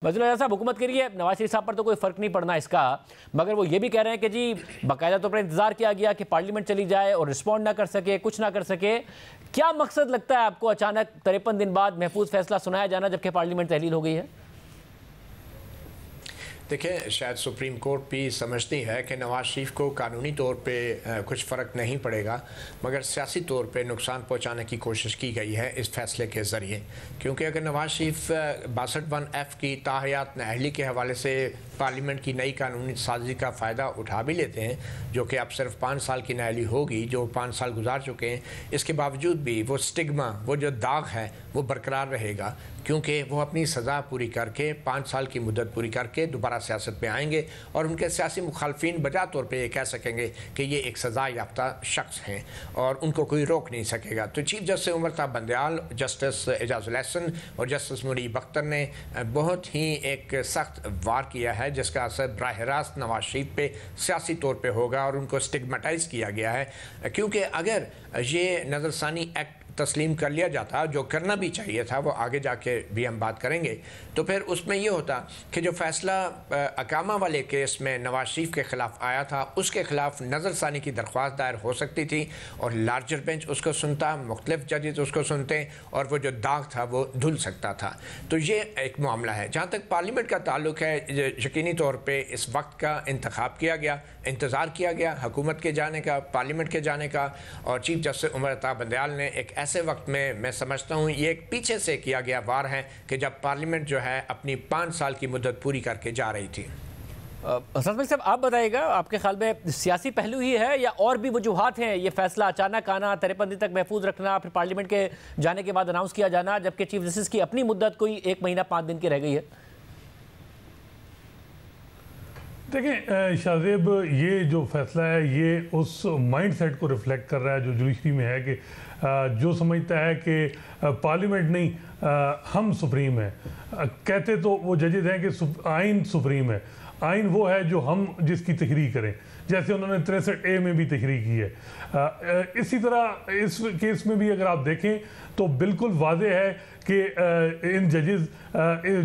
वज़ीर आज़म साहब हुकूमत के लिए नवाज शरीफ साहब पर तो कोई फ़र्क नहीं पड़ना इसका, मगर वो ये भी कह रहे हैं कि जी बाकायदा तौर पर इंतज़ार किया गया कि पार्लियामेंट चली जाए और रिस्पॉन्ड ना कर सके, कुछ ना कर सके। क्या मकसद लगता है आपको अचानक 53 दिन बाद महफूज फैसला सुनाया जाना जबकि पार्लियामेंट तहलील हो गई है? देखिए, शायद सुप्रीम कोर्ट भी समझती है कि नवाज शरीफ को कानूनी तौर पे कुछ फ़र्क नहीं पड़ेगा, मगर सियासी तौर पे नुकसान पहुंचाने की कोशिश की गई है इस फैसले के ज़रिए। क्योंकि अगर नवाज शरीफ 62(1)(f की ताहयात नाअहली के हवाले से पार्लियामेंट की नई कानूनी साजी का फ़ायदा उठा भी लेते हैं, जो कि अब सिर्फ 5 साल की नाअहली होगी, जो 5 साल गुजार चुके हैं, इसके बावजूद भी वो स्टिग्मा, वो जो दाग है वो बरकरार रहेगा, क्योंकि वो अपनी सज़ा पूरी करके 5 साल की मुद्दत पूरी करके दोबारा सियासत में आएंगे और उनके सियासी मुखालफिन बजा तौर पे ये कह सकेंगे कि ये एक सज़ा याफ्ता शख्स हैं और उनको कोई रोक नहीं सकेगा। तो चीफ जस्टिस उमर ताब बंदयाल, जस्टिस एजाजुल एहसन और जस्टिस मुनीब अख्तर ने बहुत ही एक सख्त वार किया है, जिसका असर बराह रास्त नवाज शरीफ पे सियासी तौर पर होगा और उनको स्टिग्मेटाइज़ किया गया है। क्योंकि अगर ये नज़रसानी एक्ट तस्लीम कर लिया जाता, जो करना भी चाहिए था, वो आगे जाके भी हम बात करेंगे, तो फिर उसमें ये होता कि जो फ़ैसला अकामा वाले केस में नवाज शरीफ के ख़िलाफ़ आया था, उसके ख़िलाफ़ नज़रसानी की दरख्वास्त दायर हो सकती थी और लार्जर बेंच उसको सुनता, मुख्तलिफ जजेस उसको सुनते और वो जो दाग था वो धुल सकता था। तो ये एक मामला है। जहाँ तक पार्लियामेंट का ताल्लुक है, यकीनी तौर पर इस वक्त का इंतखाब किया गया, इंतज़ार किया गया हुकूमत के जाने का, पार्लियामेंट के जाने का, और चीफ जस्टिस उमर ताब बंदयाल ने एक ऐसे वक्त में, मैं समझता हूँ ये एक पीछे से किया गया वार है कि जब पार्लियामेंट जो है अपनी 5 साल की मुद्दत पूरी करके जा रही थी। असद साहब, आप बताइएगा, आपके ख्याल में सियासी पहलू ही है या और भी वजूहात हैं? ये फैसला अचानक आना, 53 दिन तक महफूज रखना, फिर पार्लियामेंट के जाने के बाद अनाउंस किया जाना, जबकि चीफ जस्टिस की अपनी मुद्दत कोई 1 महीना 5 दिन की रह गई है। देखें शाहजेब, ये जो फैसला है ये उस माइंड सेट को रिफ्लेक्ट कर रहा है जो जुडिशरी में है कि जो समझता है कि पार्लियामेंट नहीं हम सुप्रीम है। कहते तो वो जजेस हैं कि आइन सुप्रीम है, आइन वो है जो हम जिसकी तहरीर करें, जैसे उन्होंने 63A में भी तहरीर की है। इसी तरह इस केस में भी अगर आप देखें तो बिल्कुल वाज़ेह है कि इन जजेस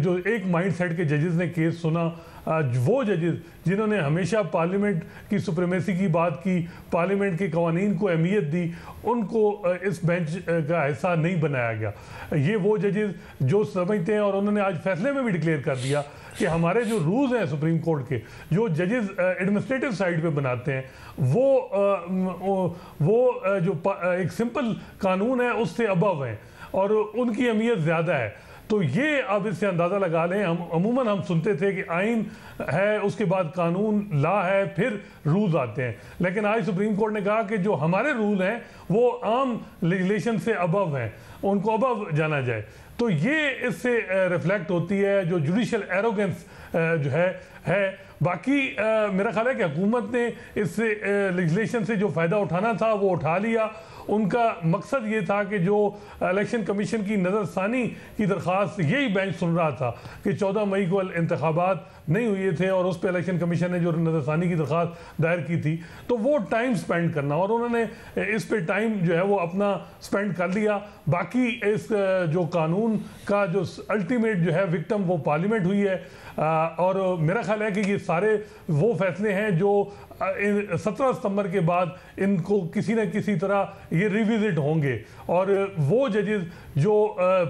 जो एक माइंड सेट के जजेस ने केस सुना, वो जजेस जिन्होंने हमेशा पार्लियामेंट की सुप्रीमेसी की बात की, पार्लियामेंट के कवानीन को अहमियत दी, उनको इस बेंच का हिस्सा नहीं बनाया गया। ये वो जजेस जो समझते हैं, और उन्होंने आज फैसले में भी डिक्लेयर कर दिया कि हमारे जो रूल्स हैं सुप्रीम कोर्ट के, जो जजेस एडमिनिस्ट्रेटिव साइड पे बनाते हैं, वो जो एक सिंपल कानून है उससे अबव हैं और उनकी अहमियत ज़्यादा है। तो ये अब इससे अंदाज़ा लगा लें, हम सुनते थे कि आइन है, उसके बाद कानून ला है, फिर रूल्स आते हैं, लेकिन आज सुप्रीम कोर्ट ने कहा कि जो हमारे रूल हैं वो आम लेजिस्लेशन से अबव हैं, उनको अबव जाना जाए। तो ये इससे रिफ्लेक्ट होती है जो जुडिशल एरोगेंस जो है। बाकी मेरा ख्याल है कि हुकूमत ने इससे लेजिस्लेशन से जो फ़ायदा उठाना था वो उठा लिया। उनका मकसद ये था कि जो इलेक्शन कमीशन की नज़रसानी की दरख्वास्त यही बेंच सुन रहा था कि 14 मई को इंतखाबात नहीं हुए थे और उस पर इलेक्शन कमीशन ने जो नज़रसानी की दरख्वास्त दायर की थी, तो वो टाइम स्पेंड करना, और उन्होंने इस पे टाइम जो है वो अपना स्पेंड कर लिया। बाकी इस जो कानून का जो अल्टीमेट जो है विक्टिम वो पार्लियामेंट हुई है। और मेरा ख्याल है कि ये सारे वो फैसले हैं जो 17 सितंबर के बाद इनको किसी न किसी तरह ये रिविजिट होंगे, और वो जजेस जो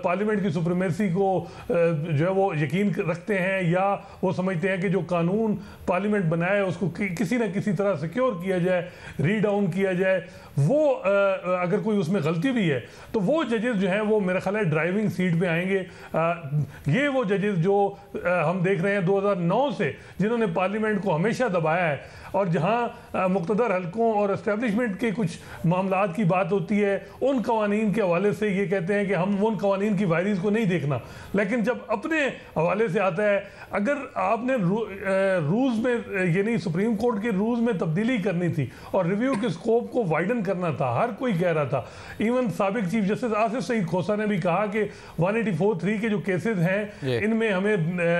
पार्लियामेंट की सुप्रीमेसी को जो है वो यकीन रखते हैं या वो समझते हैं कि जो कानून पार्लियामेंट बनाए उसको किसी न किसी तरह सिक्योर किया जाए, रीड डाउन किया जाए, वो अगर कोई उसमें गलती भी है तो वो जजेस जो हैं वो मेरा ख्याल है ड्राइविंग सीट पे आएंगे। ये वो जजेस जो हम देख रहे हैं 2009 से, जिन्होंने पार्लियामेंट को हमेशा दबाया है, और जहाँ मुक़्तदर हलकों और एस्टेब्लिशमेंट के कुछ मामलात की बात होती है, उन कवानीन के हवाले से ये कहते हैं कि हम उन कवानीन की वायरीज को नहीं देखना, लेकिन जब अपने हवाले से आता है अगर आपने रूल्स में यानी सुप्रीम कोर्ट के रूल्स में तब्दीली करनी थी और रिव्यू के स्कोप को वाइडन करना था, हर कोई कह रहा था। इवन साबिक चीफ जस्टिस आसिफ सईद खोसा ने भी कहा कि 184(3) के जो केसेस हैं इनमें हमें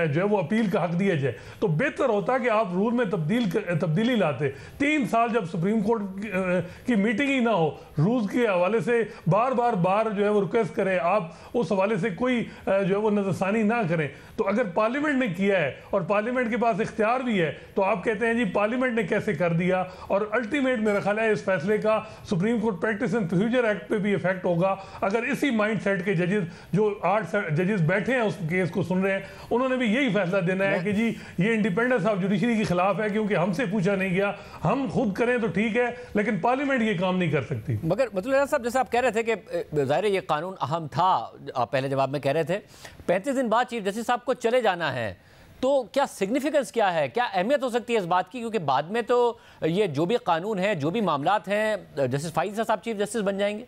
जो है वो अपील का हक दिया जाए। तो बेहतर होता कि आप रूल में तब्दीली लाते। 3 साल जब सुप्रीम कोर्ट की मीटिंग ही ना हो, रूल्स के हवाले से बार जो है वो रिक्वेस्ट करें, आप उस हवाले से कोई जो है वो नजरसानी ना करें। तो अगर पार्लियामेंट ने किया है और पार्लियामेंट के पास इख्तियार भी है, तो आप कहते हैं जी पार्लियामेंट ने कैसे कर दिया। और अल्टीमेट मेरा ख्याल है इस फैसले का supreme court practice and procedure act पे भी इफेक्ट होगा। अगर इसी माइंड सेट के जजेस, जो 8 जजेस बैठे हैं उस केस को सुन रहे हैं, उन्होंने भी यही फैसला देना है कि जी ये इंडिपेंडेंस ऑफ जुडिशरी के खिलाफ है, क्योंकि हमसे पूछा नहीं गया। हम खुद करें तो ठीक है, लेकिन पार्लियामेंट ये काम नहीं कर सकती। मगर मतलब साहब, जैसे आप कह रहे थे कि जाहिर है ये कानून अहम था, आप पहले जवाब में कह रहे थे 35 दिन बाद चीफ जस्टिस साहब को चले जाना है, तो क्या सिग्निफिकेंस क्या है, क्या अहमियत हो सकती है इस बात की? क्योंकि बाद में तो ये जो भी कानून है, जो भी मामलात हैं, जस्टिस फाइज़ साहब चीफ जस्टिस बन जाएंगे।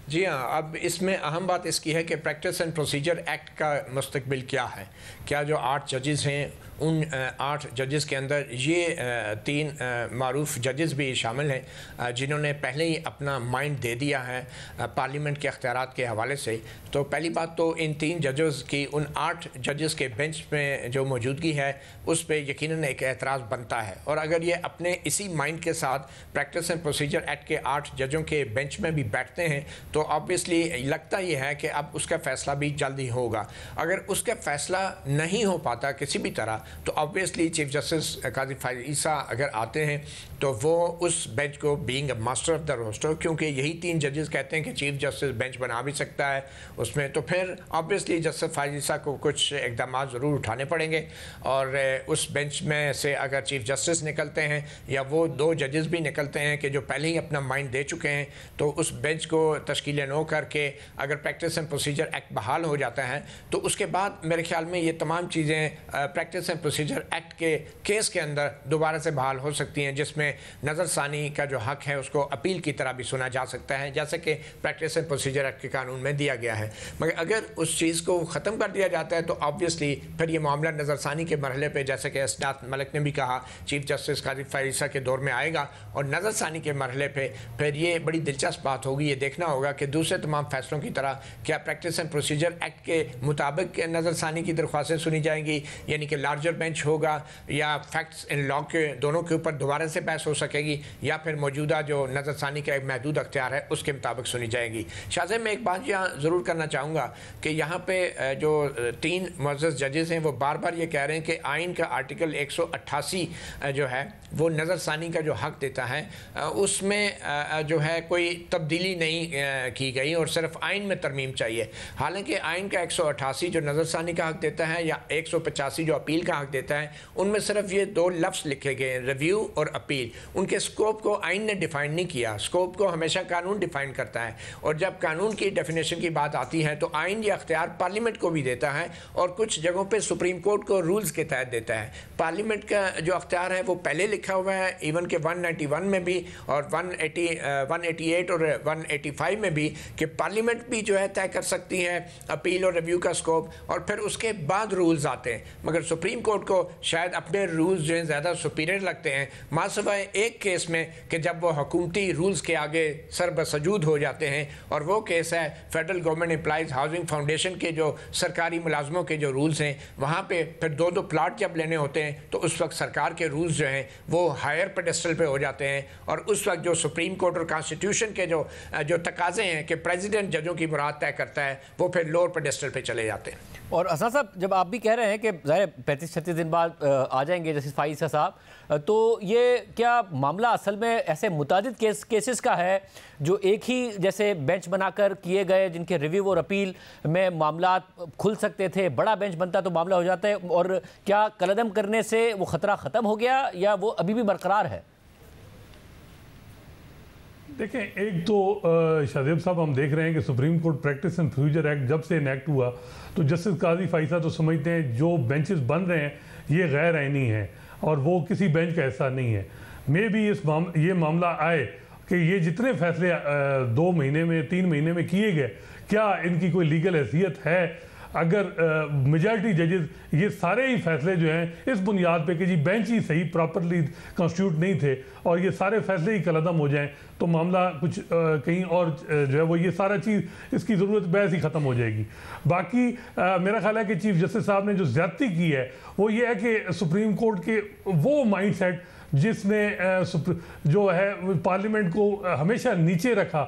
जी हाँ, अब इसमें अहम बात इसकी है कि प्रैक्टिस एंड प्रोसीजर एक्ट का मुस्तकबिल क्या है। क्या जो 8 जजेस हैं, उन 8 जजेस के अंदर ये 3 मारूफ जजेस भी शामिल हैं जिन्होंने पहले ही अपना माइंड दे दिया है पार्लियामेंट के अख्तियारात के हवाले से। तो पहली बात तो इन 3 जजेस की, उन 8 जजेस के बेंच में जो मौजूदगी है उस पर यकीनन एक एतराज़ बनता है। और अगर ये अपने इसी माइंड के साथ प्रैक्टिस एंड प्रोसीजर एक्ट के 8 जजों के बेंच में भी बैठते हैं तो ऑब्वियसली लगता ही है कि अब उसका फ़ैसला भी जल्द ही होगा। अगर उसका फ़ैसला नहीं हो पाता किसी भी तरह, तो obviously chief justice Qazi Faez Isa अगर आते हैं तो वो उस बेंच को being a master of the roster, क्योंकि यही 3 जजेस कहते हैं कि चीफ जस्टिस बेंच बना भी सकता है उसमें, तो फिर ऑब्वियसली जस्टिस फाइज़ ईसा को कुछ इक़दाम ज़रूर उठाने पड़ेंगे। और उस बेंच में से अगर चीफ जस्टिस निकलते हैं या वो 2 जजेस भी निकलते हैं कि जो पहले ही अपना माइंड दे चुके हैं, तो उस बेंच को तश्कील नो करके अगर प्रैक्टिस एंड प्रोसीजर एक्ट बहाल हो जाता है तो उसके बाद मेरे ख्याल में ये तमाम चीज़ें प्रैक्टिस एंड प्रोसीजर एक्ट के केस के अंदर दोबारा से बहाल हो सकती हैं, जिसमें नज़रसानी का जो हक है उसको अपील की तरह भी सुना जा सकता है, जैसे कि प्रैक्टिस एंड प्रोसीजर एक्ट के कानून में दिया गया है। मगर अगर उस चीज़ को ख़त्म कर दिया जाता है तो ऑब्वियसली फिर ये मामला नज़रसानी के मरहले पर, जैसे कि असदात मलिक ने भी कहा, चीफ जस्टिस काजी फाइज़ ईसा के दौर में आएगा और नज़रसानी के मरहले पर फिर ये बड़ी दिलचस्प बात होगी। ये देखना होगा कि दूसरे तमाम फैसलों की तरह क्या प्रैक्टिस एंड प्रोसीजर एक्ट के मुताबिक नज़रसानी की दरख्वास्तें सुनी जाएंगी, यानी कि लार्जर बेंच होगा, या फैक्ट्स इन लॉ के दोनों के ऊपर दोबारा से बहस हो सकेगी, या फिर मौजूदा जो नज़रसानी का एक महदूद अख्तियार है उसके मुताबिक सुनी जाएगी। शाहज़ेब, मैं एक बात यहाँ ज़रूर करना चाहूँगा कि यहाँ पे जो 3 मुअज़्ज़ज़ जजेस हैं वो बार बार ये कह रहे हैं कि आइन का आर्टिकल 188 जो है वो नज़रसानी का जो हक देता है उसमें जो है कोई तब्दीली नहीं की गई और सिर्फ आइन में तरमीम चाहिए। हालांकि आइन का 188 जो नज़रसानी का हक देता है या 185 जो अपील का हक देता है, उनमें सिर्फ ये 2 लफ्ज़ लिखे गए हैं, रिव्यू और अपील। उनके स्कोप को आइन ने डिफ़ाइन नहीं किया। स्कोप को हमेशा कानून डिफ़ाइन करता है, और जब कानून की डेफिनेशन की बात आती है तो आइन ये अख्तियार पार्लियामेंट को भी देता है और कुछ जगहों पर सुप्रीम कोर्ट को रूल्स के तहत देता है। पार्लियामेंट का जो अख्तियार है वो पहले लिखा हुआ है, इवन के 191 में भी और 188 और 185 में भी, कि पार्लियामेंट भी जो है तय कर सकती है अपील और रिव्यू का स्कोप, और फिर उसके बाद रूल्स आते हैं। मगर सुप्रीम कोर्ट को शायद अपने रूल्स जो हैं ज़्यादा सुपीरियर लगते हैं, मासिवाय एक केस में कि जब वो हुकूमती रूल्स के आगे सरबसजूद हो जाते हैं, और वो केस है federal government employees housing foundation के जो सरकारी मुलाजमों के जो रूल्स हैं, वहाँ पे फिर 2-2 प्लाट जब लेने होते हैं तो उस वक्त सरकार के रूल्स जो हैं वो हायर पेडेस्टल पे हो जाते हैं, और उस वक्त जो सुप्रीम कोर्ट और कॉन्स्टिट्यूशन के जो तकाजे हैं कि प्रेसिडेंट जजों की मुराद तय करता है, वो फिर लोअर पेडेस्टल पे चले जाते हैं। और असद साहब, जब आप भी कह रहे हैं कि ज़ाहिर 35-36 दिन बाद आ जाएंगे जस्टिस फाइज़ साहब, तो ये क्या मामला असल में ऐसे मुतादिद केसेस का है जो एक ही जैसे बेंच बनाकर किए गए, जिनके रिव्यू और अपील में मामला खुल सकते थे, बड़ा बेंच बनता तो मामला हो जाता है, और क्या कलअदम करने से वो ख़तरा ख़त्म हो गया या वो अभी भी बरकरार है? देखें, एक तो शाहज़ेब साहब, हम देख रहे हैं कि supreme court practice and procedure act जब से इनेक्ट हुआ तो जस्टिस काजी फाइज़ तो समझते हैं जो बेंचेस बन रहे हैं ये गैर आइनी है और वो किसी बेंच का हिस्सा नहीं है। मे भी ये मामला आए कि ये जितने फैसले 2 महीने में 3 महीने में किए गए, क्या इनकी कोई लीगल हैसियत है? अगर मेजॉरिटी जजेस ये सारे ही फैसले जो हैं इस बुनियाद पे कि जी बेंच ही सही प्रॉपरली कॉन्स्टिट्यूट नहीं थे और ये सारे फैसले ही कलअदम हो जाएं तो मामला कुछ कहीं और जो है वो ये सारा चीज़ इसकी ज़रूरत बहस ही ख़त्म हो जाएगी। बाकी मेरा ख्याल है कि चीफ जस्टिस साहब ने जो ज़्यादती की है वो ये है कि सुप्रीम कोर्ट के वो माइंड सेट जिसने जो है पार्लियामेंट को हमेशा नीचे रखा